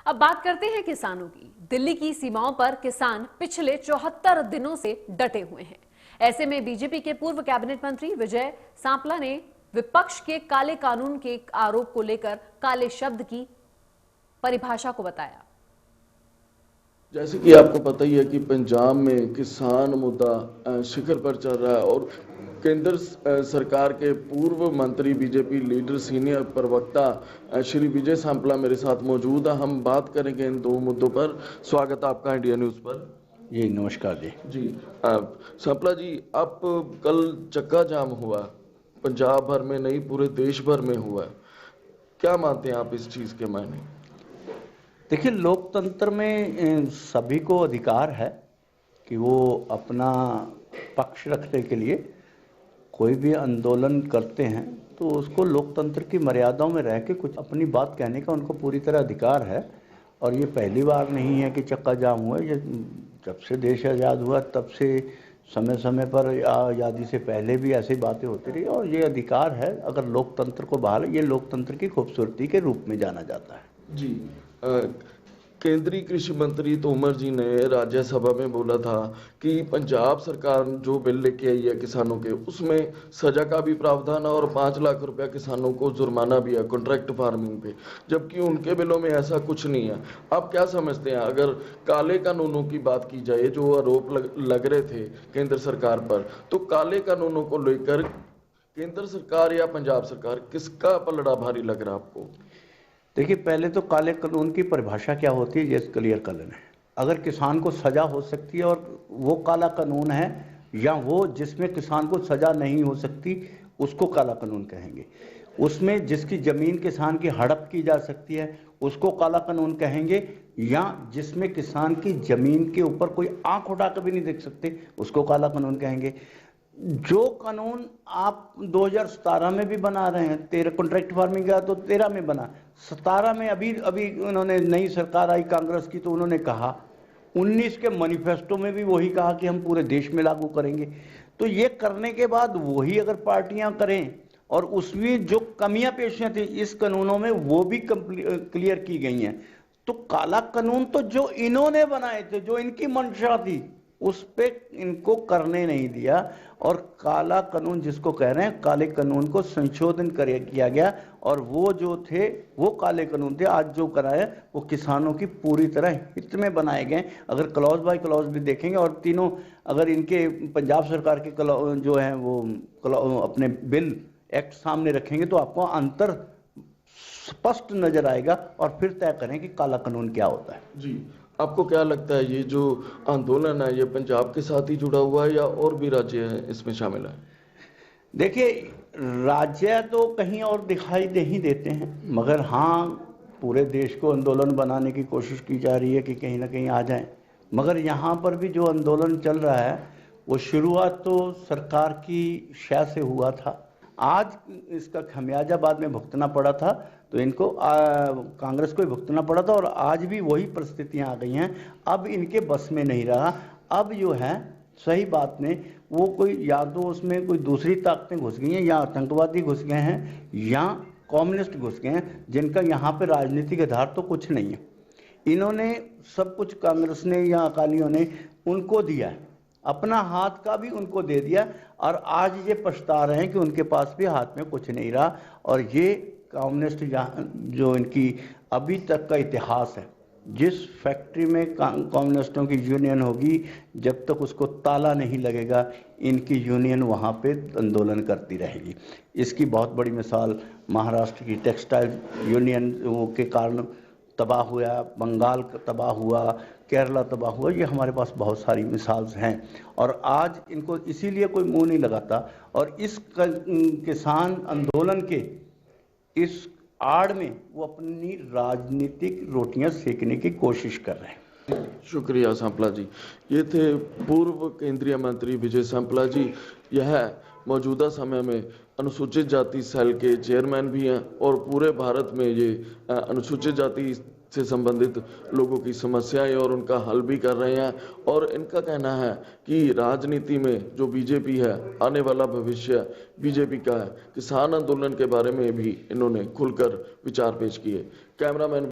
अब बात करते हैं किसानों की। दिल्ली की सीमाओं पर किसान पिछले 74 दिनों से डटे हुए हैं। ऐसे में बीजेपी के पूर्व कैबिनेट मंत्री विजय सांपला ने विपक्ष के काले कानून के आरोप को लेकर काले शब्द की परिभाषा को बताया। जैसे कि आपको पता ही है कि पंजाब में किसान मुद्दा शिखर पर चल रहा है और केंद्र सरकार के पूर्व मंत्री बीजेपी लीडर सीनियर प्रवक्ता श्री विजय सांपला मेरे साथ मौजूद है। हम बात करेंगे इन दो मुद्दों पर। स्वागत है आपका इंडिया न्यूज पर। जी नमस्कार जी। जी सांपला जी, आप कल चक्का जाम हुआ, पंजाब भर में नहीं पूरे देश भर में हुआ, क्या मानते हैं आप इस चीज के मायने? देखिए, लोकतंत्र में सभी को अधिकार है कि वो अपना पक्ष रखने के लिए कोई भी आंदोलन करते हैं, तो उसको लोकतंत्र की मर्यादाओं में रह के कुछ अपनी बात कहने का उनको पूरी तरह अधिकार है। और ये पहली बार नहीं है कि चक्का जाम हुआ। ये जब से देश आज़ाद हुआ तब से समय समय पर आज़ादी से पहले भी ऐसी बातें होती रही और ये अधिकार है। अगर लोकतंत्र को बहाल, ये लोकतंत्र की खूबसूरती के रूप में जाना जाता है। जी केंद्रीय कृषि मंत्री तोमर जी ने राज्यसभा में बोला था कि पंजाब सरकार जो बिल लेके आई है किसानों के, उसमें सजा का भी प्रावधान है और 5 लाख रुपया किसानों को जुर्माना भी है कॉन्ट्रैक्ट फार्मिंग पे, जबकि उनके बिलों में ऐसा कुछ नहीं है। आप क्या समझते हैं, अगर काले कानूनों की बात की जाए, जो आरोप लग रहे थे केंद्र सरकार पर, तो काले कानूनों को लेकर केंद्र सरकार या पंजाब सरकार, किसका पलड़ा भारी लग रहा है आपको? देखिए, पहले तो काले कानून की परिभाषा क्या होती है ये क्लियर कर लेना है। अगर किसान को सजा हो सकती है और वो काला कानून है, या वो जिसमें किसान को सजा नहीं हो सकती उसको काला कानून कहेंगे। उसमें जिसकी जमीन किसान की हड़प की जा सकती है उसको काला कानून कहेंगे, या जिसमें किसान की जमीन के ऊपर कोई आंख उठा कर भी नहीं देख सकते उसको काला कानून कहेंगे। जो कानून आप 2017 में भी बना रहे हैं, 13 कॉन्ट्रैक्ट फार्मिंग का तो 13 में बना, 17 में अभी उन्होंने नई सरकार आई कांग्रेस की, तो उन्होंने कहा 19 के मैनिफेस्टो में भी वही कहा कि हम पूरे देश में लागू करेंगे। तो ये करने के बाद वही अगर पार्टियां करें और उसमें जो कमियां पेशियां थी इस कानूनों में वो भी क्लियर की गई हैं, तो काला कानून तो जो इन्होंने बनाए थे, जो इनकी मंशा थी, उस पे इनको करने नहीं दिया। और काला कानून जिसको कह रहे हैं, काले कानून को संशोधन किया गया और वो जो थे वो काले कानून थे। आज जो कराया वो किसानों की पूरी तरह हित में बनाए गए। अगर क्लॉज बाय क्लॉज भी देखेंगे और तीनों अगर इनके पंजाब सरकार के जो है वो अपने बिल एक्ट सामने रखेंगे तो आपको अंतर स्पष्ट नजर आएगा और फिर तय करें कि काला कानून क्या होता है। जी, आपको क्या लगता है ये जो आंदोलन है ये पंजाब के साथ ही जुड़ा हुआ है या और भी राज्य हैं इसमें शामिल है? देखिए, राज्य तो कहीं और दिखाई नहीं देते हैं, मगर हाँ, पूरे देश को आंदोलन बनाने की कोशिश की जा रही है कि कहीं ना कहीं आ जाए। मगर यहाँ पर भी जो आंदोलन चल रहा है वो शुरुआत तो सरकार की शय से हुआ था। आज इसका खमियाजा बाद में भुगतना पड़ा था, तो इनको कांग्रेस को ही भुगतना पड़ा था और आज भी वही परिस्थितियां आ गई हैं। अब इनके बस में नहीं रहा। अब जो है सही बात नहीं, वो कोई या तो उसमें कोई दूसरी ताकतें घुस गई हैं, या आतंकवादी घुस गए हैं, या कम्युनिस्ट घुस गए हैं, जिनका यहाँ पे राजनीतिक आधार तो कुछ नहीं है। इन्होंने सब कुछ कांग्रेस ने या अकालियों ने उनको दिया है, अपना हाथ का भी उनको दे दिया और आज ये पछता रहे हैं कि उनके पास भी हाथ में कुछ नहीं रहा। और ये कम्युनिस्ट जो इनकी अभी तक का इतिहास है, जिस फैक्ट्री में कम्युनिस्टों की यूनियन होगी, जब तक उसको ताला नहीं लगेगा इनकी यूनियन वहाँ पे आंदोलन करती रहेगी। इसकी बहुत बड़ी मिसाल महाराष्ट्र की टेक्सटाइल यूनियन के कारण तबाह हुआ, बंगाल तबाह हुआ, केरला तबाह हुआ, ये हमारे पास बहुत सारी मिसाल्स हैं। और आज इनको इसीलिए कोई मुंह नहीं लगाता और इस किसान आंदोलन के इस आड़ में वो अपनी राजनीतिक रोटियां सेकने की कोशिश कर रहे हैं। शुक्रिया सांपला जी। ये थे पूर्व केंद्रीय मंत्री विजय सांपला जी। यह मौजूदा समय में अनुसूचित जाति सेल के चेयरमैन भी हैं और पूरे भारत में ये अनुसूचित जाति से संबंधित लोगों की समस्याएं और उनका हल भी कर रहे हैं। और इनका कहना है कि राजनीति में जो बीजेपी है, आने वाला भविष्य बीजेपी का है। किसान आंदोलन के बारे में भी इन्होंने खुलकर विचार पेश किए। कैमरामैन